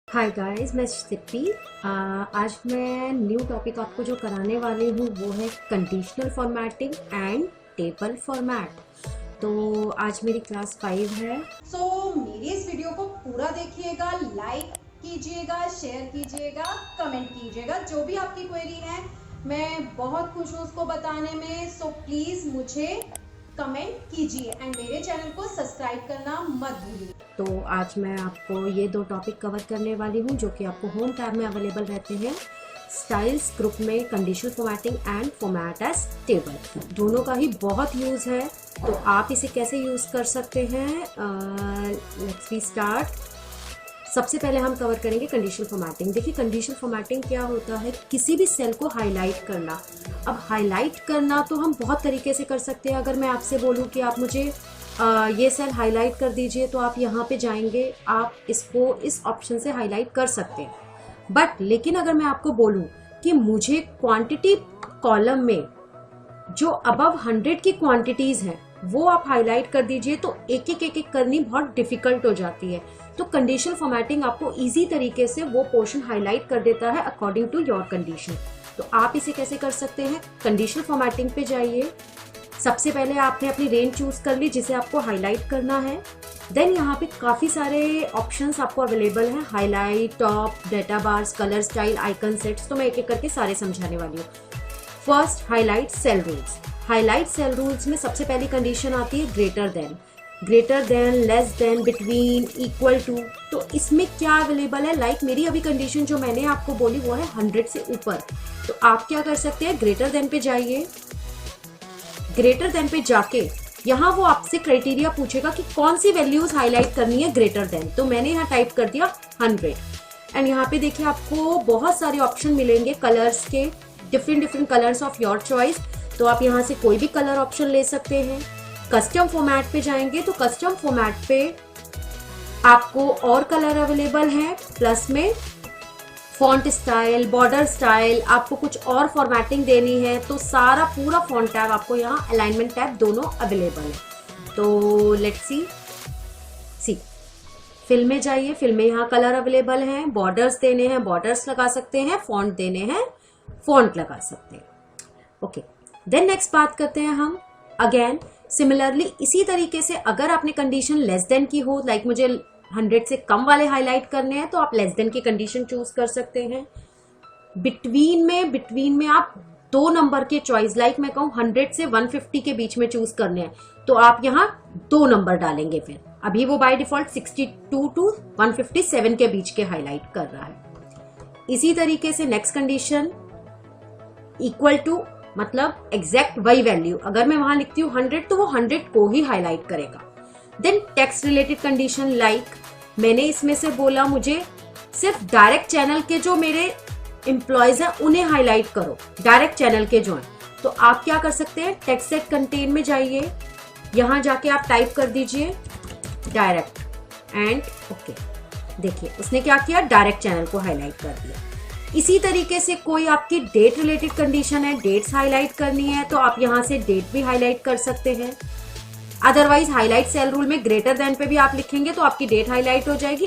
Hi guys, मैं सिप्पी। आज मैं न्यू टॉपिक आपको जो कराने वाली हूँ वो है conditional formatting and table format. तो आज मेरी क्लास 5 है। मेरी इस वीडियो को पूरा देखिएगा, लाइक कीजिएगा, शेयर कीजिएगा, कमेंट कीजिएगा। जो भी आपकी क्वेरी है मैं बहुत खुश हूँ उसको बताने में। सो प्लीज मुझे कमेंट कीजिए एंड मेरे चैनल को सब्सक्राइब करना मत भूलिए। तो आज मैं आपको ये दो टॉपिक कवर करने वाली हूँ जो कि आपको होम टैब में अवेलेबल रहते हैं। स्टाइल्स ग्रुप में conditional formatting and format as table, दोनों का ही बहुत यूज़ है। तो आप इसे कैसे यूज़ कर सकते हैं, लेट्स वी स्टार्ट। सबसे पहले हम कवर करेंगे कंडीशनल फॉर्मेटिंग। देखिए, कंडीशनल फॉर्मेटिंग क्या होता है, किसी भी सेल को हाईलाइट करना। अब हाईलाइट करना तो हम बहुत तरीके से कर सकते हैं। अगर मैं आपसे बोलूँ कि आप मुझे ये सेल हाईलाइट कर दीजिए, तो आप यहाँ पे जाएंगे, आप इसको इस ऑप्शन से हाईलाइट कर सकते हैं। बट लेकिन अगर मैं आपको बोलूँ कि मुझे क्वांटिटी कॉलम में जो अबव 100 की क्वांटिटीज़ हैं वो आप हाईलाइट कर दीजिए, तो एक एक करनी बहुत डिफिकल्ट हो जाती है। तो कंडीशनल फॉर्मेटिंग आपको इजी तरीके से वो पोर्शन हाईलाइट कर देता है अकॉर्डिंग टू योर कंडीशन। तो आप इसे कैसे कर सकते हैं, कंडीशनल फॉर्मेटिंग पे जाइए। सबसे पहले आपने अपनी रेंज चूज कर ली जिसे आपको हाईलाइट करना है। देन यहाँ पे काफ़ी सारे ऑप्शंस आपको अवेलेबल हैं, highlight, top, data bars, colour style, icon sets. तो मैं एक एक करके सारे समझाने वाली हूँ। First, highlight cell rules. Highlight cell rules में सबसे पहली कंडीशन आती है greater than, less than, between, equal to. तो इसमें क्या अवेलेबल है, लाइक मेरी अभी कंडीशन जो मैंने आपको बोली वो है 100 से ऊपर। तो आप क्या कर सकते हैं, ग्रेटर देन पे जाइए। ग्रेटर देन पे जाके यहाँ वो आपसे क्राइटेरिया पूछेगा कि कौन सी वैल्यूज हाईलाइट करनी है ग्रेटर देन। तो मैंने यहाँ टाइप कर दिया 100 एंड यहाँ पे देखिए आपको बहुत सारे ऑप्शन मिलेंगे कलर्स के, different colours of your choice. तो आप यहाँ से कोई भी कलर ऑप्शन ले सकते हैं। कस्टम फॉर्मेट पे जाएंगे तो कस्टम फॉर्मेट पे आपको और कलर अवेलेबल हैं, प्लस में फॉन्ट स्टाइल, बॉर्डर स्टाइल, आपको कुछ और फॉर्मेटिंग देनी है तो सारा पूरा फॉन्ट टैब आपको यहाँ, अलाइनमेंट टैब दोनों अवेलेबल है। तो लेट्स सी फिल में जाइए। फिल में यहाँ कलर अवेलेबल हैं, बॉर्डर्स देने हैं बॉर्डर्स लगा सकते हैं, फॉन्ट देने हैं फॉन्ट लगा सकते हैं। ओके, देन नेक्स्ट बात करते हैं हम। अगेन सिमिलरली इसी तरीके से अगर आपने कंडीशन लेस देन की हो, लाइक मुझे 100 से कम वाले हाईलाइट करने हैं, तो आप लेस देन की कंडीशन चूज कर सकते हैं। बिटवीन में आप 2 नंबर के चॉइस, लाइक मैं कहूँ 100 से 150 के बीच में चूज करने हैं, तो आप यहाँ 2 नंबर डालेंगे। फिर अभी वो बाय डिफॉल्ट 62 टू 157 के बीच के हाईलाइट कर रहा है। इसी तरीके से नेक्स्ट कंडीशन इक्वल टू, मतलब एग्जैक्ट वही वैल्यू। अगर मैं वहां लिखती हूँ 100 तो वो 100 को ही हाईलाइट करेगा। Then text related condition, like मैंने इसमें से बोला मुझे सिर्फ डायरेक्ट चैनल के जो मेरे एम्प्लॉयज हैं उन्हें हाईलाइट करो, डायरेक्ट चैनल के जो हैं। तो आप क्या कर सकते हैं, टेक्स्ट सेट कंटेन में जाइए, यहां जाके आप टाइप कर दीजिए डायरेक्ट एंड ओके। देखिए उसने क्या किया, डायरेक्ट चैनल को हाईलाइट कर दिया। इसी तरीके से कोई आपकी डेट रिलेटेड कंडीशन है, डेट्स हाईलाइट करनी है, तो आप यहाँ से डेट भी हाईलाइट कर सकते हैं। अदरवाइज हाईलाइट सेल रूल में ग्रेटर देन पे भी आप लिखेंगे तो आपकी डेट हाईलाइट हो जाएगी।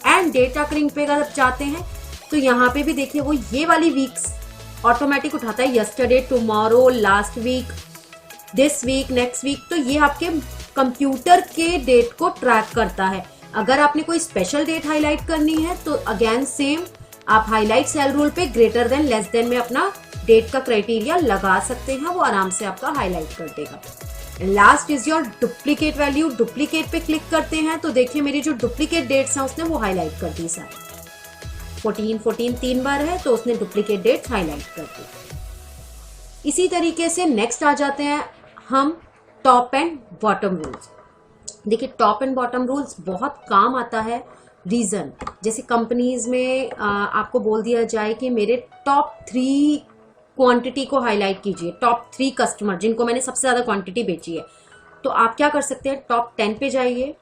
एंड डेट अकरिंग पे अगर आप चाहते हैं तो यहाँ पे भी देखिए वो ये वाली वीक्स ऑटोमेटिक उठाता है, yesterday, tomorrow, last week, this week, next week. तो ये आपके कंप्यूटर के डेट को ट्रैक करता है। अगर आपने कोई स्पेशल डेट हाईलाइट करनी है तो अगेन सेम, आप हाईलाइट सेल रूल पे ग्रेटर देन, लेस देन में अपना डेट का क्राइटेरिया लगा सकते हैं, वो आराम से आपका हाईलाइट कर देगा। Last is your duplicate value. Duplicate पे क्लिक करते हैं तो देखिए मेरी जो डुप्लीकेट डेट्स हैं उसने वो हाईलाइट कर दी सारी। 14 3 बार है तो उसने डुप्लीकेट डेट्स हाईलाइट कर दी। इसी तरीके से नेक्स्ट आ जाते हैं हम टॉप एंड बॉटम रूल्स। देखिए टॉप एंड बॉटम रूल्स बहुत काम आता है। रीजन, जैसे कंपनीज में आपको बोल दिया जाए कि मेरे टॉप 3 क्वांटिटी को हाईलाइट कीजिए, टॉप 3 कस्टमर जिनको मैंने सबसे ज्यादा क्वांटिटी बेची है, तो आप क्या कर सकते हैं, टॉप 10 पे जाइए,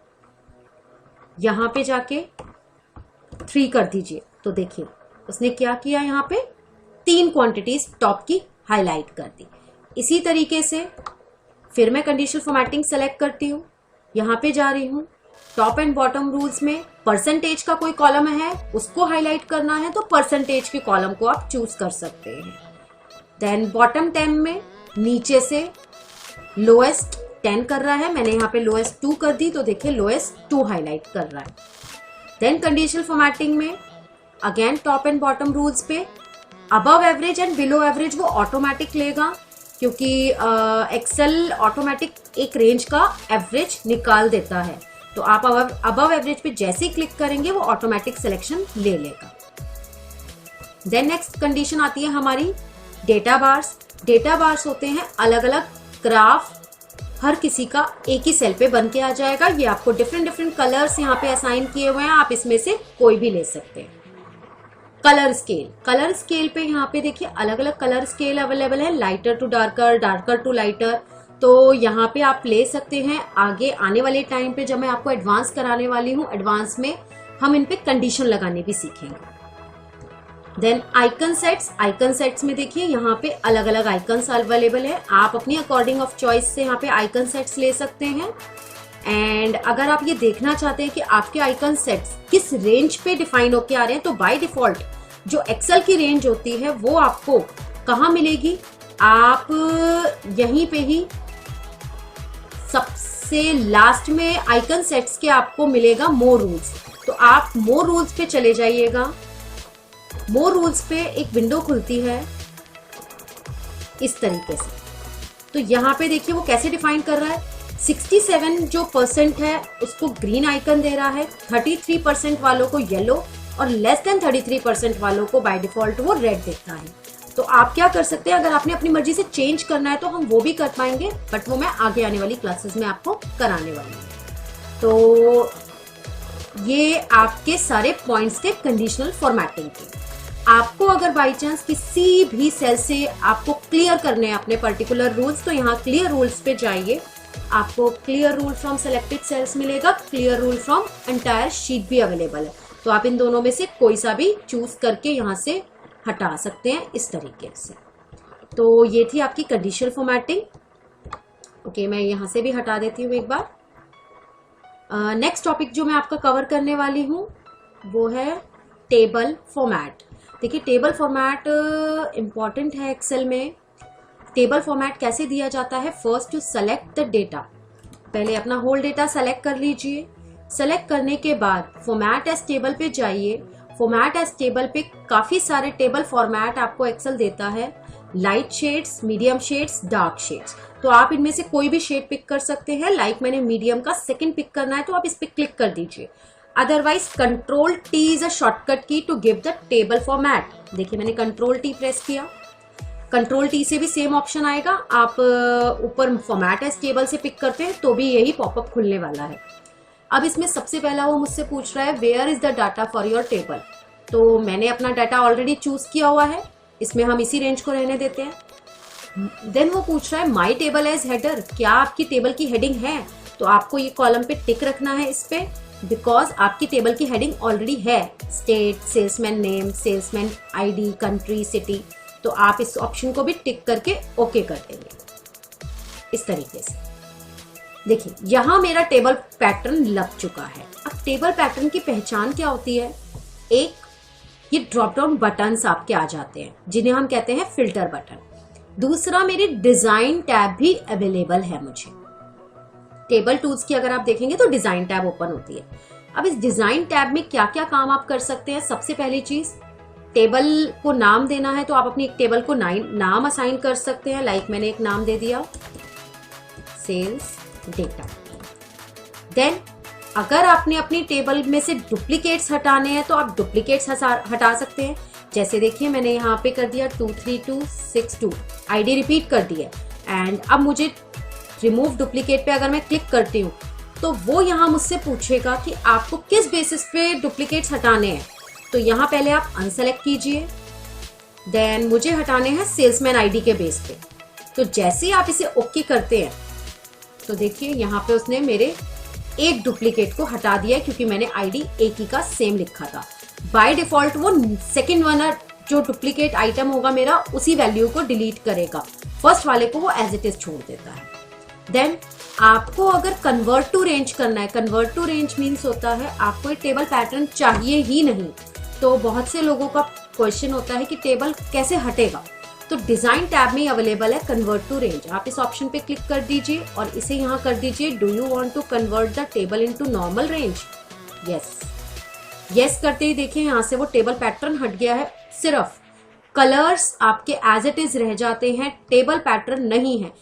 यहां पे जाके 3 कर दीजिए। तो देखिए उसने क्या किया, यहाँ पे 3 क्वांटिटीज टॉप की हाईलाइट कर दी। इसी तरीके से फिर मैं कंडीशनल फॉर्मेटिंग सेलेक्ट करती हूँ, यहाँ पे जा रही हूँ, टॉप एंड बॉटम रूल्स में परसेंटेज का कोई कॉलम है उसको हाईलाइट करना है तो परसेंटेज के कॉलम को आप चूज कर सकते हैं। देन बॉटम 10 में नीचे से लोएस्ट 10 कर रहा है, मैंने यहाँ पे लोएस्ट 2 कर दी तो देखिए लोएस्ट 2 हाईलाइट कर रहा है। देन कंडीशनल फॉर्मेटिंग में again top and bottom rules पे above average and below average वो ऑटोमेटिक लेगा, क्योंकि एक्सेल ऑटोमेटिक एक रेंज का एवरेज निकाल देता है। तो आप अबव एवरेज पे जैसे ही क्लिक करेंगे वो ऑटोमेटिक सिलेक्शन ले लेगा। देन नेक्स्ट कंडीशन आती है हमारी डेटा बार्स। डेटा बार्स होते हैं अलग अलग ग्राफ, हर किसी का एक ही सेल पे बन के आ जाएगा। ये आपको डिफरेंट कलर्स यहाँ पे असाइन किए हुए हैं, आप इसमें से कोई भी ले सकते हैं। कलर स्केल पे यहाँ पे देखिए अलग अलग कलर स्केल अवेलेबल है, lighter to darker, darker to lighter. तो यहाँ पे आप ले सकते हैं। आगे आने वाले टाइम पे जब मैं आपको एडवांस कराने वाली हूँ, एडवांस में हम इन पे कंडीशन लगाने भी सीखेंगे। देन आइकन सेट्स में देखिए यहाँ पे अलग अलग आइकन्स अवेलेबल है, आप अपनी अकॉर्डिंग ऑफ चॉइस से यहाँ पे आइकन सेट्स ले सकते हैं। एंड अगर आप ये देखना चाहते हैं कि आपके आइकन सेट्स किस रेंज पे डिफाइन होके आ रहे हैं, तो बाय डिफॉल्ट जो एक्सेल की रेंज होती है वो आपको कहाँ मिलेगी, आप यहीं पे ही सबसे लास्ट में आइकन सेट्स के आपको मिलेगा मोर रूल्स। तो आप मोर रूल्स पे चले जाइएगा। मोर रूल्स पे एक विंडो खुलती है इस तरीके से। तो यहाँ पे देखिए वो कैसे डिफाइन कर रहा है। 67 जो % है उसको ग्रीन आइकन दे रहा है, 33% वालों को येलो और लेस देन 33% वालों को बाय डिफॉल्ट वो रेड देता है। तो आप क्या कर सकते हैं, अगर आपने अपनी मर्जी से चेंज करना है तो हम वो भी कर पाएंगे, बट वो मैं आगे आने वाली क्लासेस में आपको कराने वाली हूँ। तो ये आपके सारे पॉइंट्स थे कंडीशनल फॉर्मेटिंग के। आपको अगर बाई चांस किसी भी सेल से आपको क्लियर करने हैं अपने पर्टिकुलर रूल्स, तो यहाँ क्लियर रूल्स पे जाइए, आपको clear rule from selected cells मिलेगा, clear rule from entire sheet भी अवेलेबल है। तो आप इन दोनों में से कोई सा भी चूज करके यहाँ से हटा सकते हैं इस तरीके से। तो ये थी आपकी कंडीशनल फॉर्मेटिंग। ओके, मैं यहाँ से भी हटा देती हूँ एक बार। नेक्स्ट टॉपिक जो मैं आपका कवर करने वाली हूँ वो है टेबल फॉर्मेट। देखिए टेबल फॉर्मेट इम्पॉर्टेंट है एक्सेल में। टेबल फॉर्मेट कैसे दिया जाता है, first to select the data, पहले अपना होल डेटा सेलेक्ट कर लीजिए। सेलेक्ट करने के बाद फॉर्मेट एज टेबल पे जाइए। फॉर्मेट एज टेबल पे काफी सारे टेबल फॉर्मेट आपको एक्सेल देता है, light shades, medium shades, dark shades. तो आप इनमें से कोई भी शेड पिक कर सकते हैं। लाइक मैंने मीडियम का सेकंड पिक करना है तो आप इस पे क्लिक कर दीजिए। Otherwise control T is a shortcut key to give the table format. देखिए मैंने कंट्रोल टी प्रेस किया, कंट्रोल टी से भी सेम ऑप्शन आएगा। आप ऊपर फॉर्मेट एज टेबल से पिक करते हैं तो भी यही पॉपअप खुलने वाला है। अब इसमें सबसे पहला वो मुझसे पूछ रहा है where is the data for your table. तो मैंने अपना डाटा ऑलरेडी चूज किया हुआ है, इसमें हम इसी रेंज को रहने देते हैं। देन वो पूछ रहा है माई टेबल एज हेडर, क्या आपकी टेबल की हेडिंग है। तो आपको ये कॉलम पे टिक रखना है इस पे, बिकॉज आपकी टेबल की हेडिंग ऑलरेडी है, state, salesman name, salesman ID, country, city. तो आप इस ऑप्शन को भी टिक करके ओके कर देंगे इस तरीके से। देखिए यहां मेरा टेबल पैटर्न लग चुका है। अब टेबल पैटर्न की पहचान क्या होती है, एक ये ड्रॉप डाउन बटन्स आपके आ जाते हैं जिन्हें हम कहते हैं फिल्टर बटन। दूसरा मेरी डिजाइन टैब भी अवेलेबल है मुझे। टेबल टूल्स की अगर आप देखेंगे तो डिजाइन टैब ओपन होती है। अब इस डिजाइन टैब में क्या क्या काम आप कर सकते हैं, सबसे पहली चीज टेबल को नाम देना है तो आप अपनी एक टेबल को नाम असाइन कर सकते हैं। लाइक मैंने एक नाम दे दिया सेल्स डेटा। देन अगर आपने अपनी टेबल में से डुप्लीकेट्स हटाने हैं तो आप डुप्लीकेट्स हटा सकते हैं। जैसे देखिए मैंने यहाँ पे कर दिया 23262, आईडी रिपीट कर दिया। एंड अब मुझे रिमूव डुप्लीकेट पे अगर मैं क्लिक करती हूँ तो वो यहाँ मुझसे पूछेगा कि आपको किस बेसिस पे डुप्लीकेट्स हटाने हैं। तो यहाँ पहले आप अनसेलेक्ट कीजिए, देन मुझे हटाने हैं सेल्समैन आईडी के बेस पे। तो जैसे ही आप इसे ओके करते हैं तो देखिए यहाँ पे उसने मेरे एक डुप्लीकेट को हटा दिया क्योंकि मैंने आईडी एक ही का सेम लिखा था। बाय डिफॉल्ट वो सेकंड वाला जो डुप्लीकेट आइटम होगा मेरा उसी वैल्यू को डिलीट करेगा, फर्स्ट वाले को वो एज इट इज छोड़ देता है। देन आपको अगर कन्वर्ट टू रेंज करना है, कन्वर्ट टू रेंज मीन्स होता है आपको एक टेबल पैटर्न चाहिए ही नहीं, तो बहुत से लोगों का क्वेश्चन होता है कि टेबल कैसे हटेगा, तो डिजाइन टैब में अवेलेबल है कन्वर्ट टू रेंज। आप इस ऑप्शन पे क्लिक कर दीजिए और इसे यहाँ कर दीजिए do you want to convert the table into normal range. Yes, yes करते ही देखिए यहाँ से वो टेबल पैटर्न हट गया है, सिर्फ कलर्स आपके एज इट इज रह जाते हैं, टेबल पैटर्न नहीं है।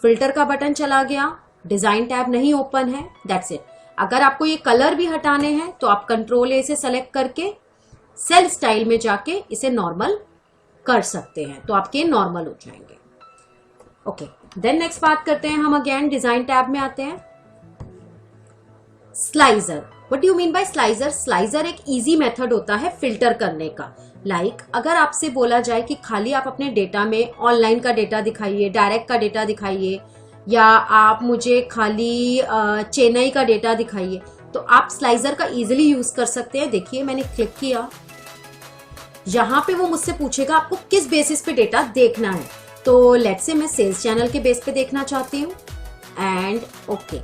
फिल्टर का बटन चला गया, डिजाइन टैब नहीं ओपन है, दैट्स इट। अगर आपको ये कलर भी हटाने हैं तो आप कंट्रोल ए से सेलेक्ट करके सेल स्टाइल में जाके इसे नॉर्मल कर सकते हैं, तो आपके नॉर्मल हो जाएंगे। ओके, देन नेक्स्ट बात करते हैं हम, अगेन डिजाइन टैब में आते हैं। Slicer, what do you mean by slicer? Slicer एक इजी मेथड होता है फिल्टर करने का। अगर आपसे बोला जाए कि खाली आप अपने डेटा में ऑनलाइन का डेटा दिखाइए, डायरेक्ट का डेटा दिखाइए, या आप मुझे खाली चेन्नई का डेटा दिखाइए, तो आप स्लाइजर का इजीली यूज कर सकते हैं। देखिए मैंने क्लिक किया, यहाँ पे वो मुझसे पूछेगा आपको किस बेसिस पे डेटा देखना है, तो लेट्स से मैं सेल्स चैनल के बेस पे देखना चाहती हूँ एंड ओके।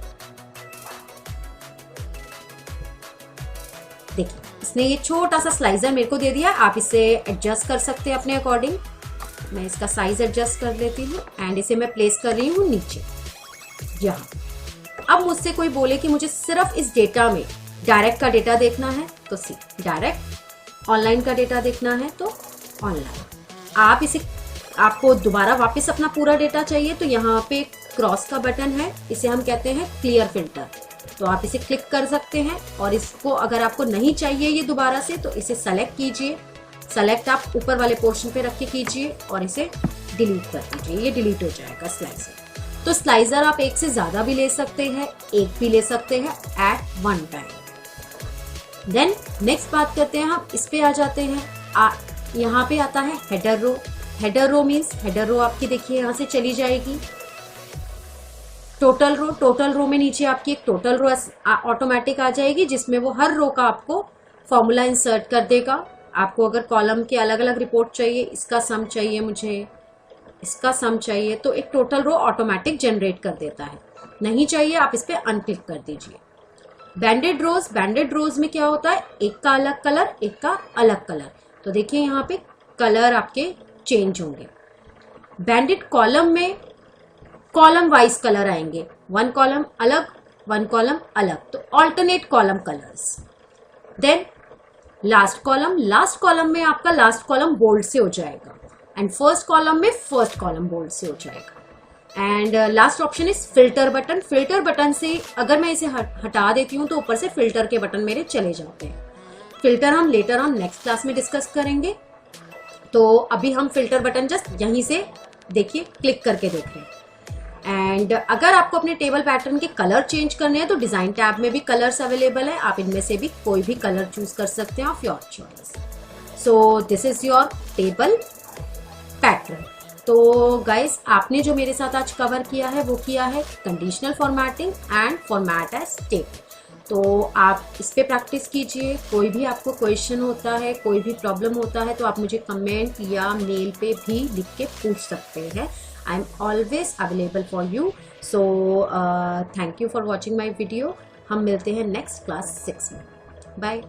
देखिए इसने ये छोटा सा स्लाइजर मेरे को दे दिया, आप इसे एडजस्ट कर सकते हैं अपने अकॉर्डिंग। मैं इसका साइज एडजस्ट कर लेती हूँ एंड इसे मैं प्लेस कर रही हूँ नीचे यहाँ। अब मुझसे कोई बोले कि मुझे सिर्फ इस डेटा में डायरेक्ट का डेटा देखना है, तो सी डायरेक्ट, ऑनलाइन का डेटा देखना है तो ऑनलाइन। आप इसे, आपको दोबारा वापस अपना पूरा डेटा चाहिए तो यहाँ पे क्रॉस का बटन है, इसे हम कहते हैं क्लियर फिल्टर, तो आप इसे क्लिक कर सकते हैं। और इसको अगर आपको नहीं चाहिए ये दोबारा से, तो इसे सेलेक्ट कीजिए, सेलेक्ट आप ऊपर वाले पोर्शन पे रख के कीजिए और इसे डिलीट कर दीजिए, ये डिलीट हो जाएगा स्लाइजर। तो स्लाइजर आप एक से ज्यादा भी ले सकते हैं, एक भी ले सकते हैं at one time. Then next बात करते हैं हम, इस पे आ जाते हैं। यहाँ पे आता है header row. Header row means header row आपकी देखिए यहाँ से चली जाएगी। टोटल रो, टोटल रो में नीचे आपकी एक टोटल रो ऑटोमेटिक आ जाएगी, जिसमें वो हर रो का आपको फॉर्मूला इंसर्ट कर देगा। आपको अगर कॉलम के अलग अलग रिपोर्ट चाहिए, इसका सम चाहिए मुझे, इसका सम चाहिए, तो एक टोटल रो ऑटोमेटिक जनरेट कर देता है। नहीं चाहिए आप इस पे अनक्लिक कर दीजिए। बैंडेड रोज, बैंडेड रोज में क्या होता है, एक का अलग कलर, एक का अलग कलर, तो देखिए यहाँ पे कलर आपके चेंज होंगे। बैंडेड कॉलम में कॉलम वाइज कलर आएंगे, वन कॉलम अलग, वन कॉलम अलग, तो alternate column colours. Then last column, last column में आपका लास्ट कॉलम बोल्ड से हो जाएगा एंड फर्स्ट कॉलम में फर्स्ट कॉलम बोल्ड से हो जाएगा। And last option is filter button. Filter button से अगर मैं इसे हटा देती हूँ तो ऊपर से फिल्टर के बटन मेरे चले जाते हैं। फिल्टर हम लेटर ऑन नेक्स्ट क्लास में डिस्कस करेंगे, तो अभी हम फिल्टर बटन जस्ट यहीं से देखिए क्लिक करके देख रहे हैं। एंड अगर आपको अपने टेबल पैटर्न के कलर चेंज करने हैं तो डिजाइन टैब में भी कलर्स अवेलेबल है, आप इनमें से भी कोई भी कलर चूज कर सकते हैं of your choice. So this is your table pattern. तो गाइस आपने जो मेरे साथ आज कवर किया है वो किया है conditional formatting and format as table. तो आप इस पे प्रैक्टिस कीजिए। कोई भी आपको क्वेश्चन होता है, कोई भी प्रॉब्लम होता है, तो आप मुझे कमेंट या मेल पे भी लिख के पूछ सकते हैं। I am always available for you. So thank you for watching my video. हम मिलते हैं नेक्स्ट क्लास 6 में। बाय।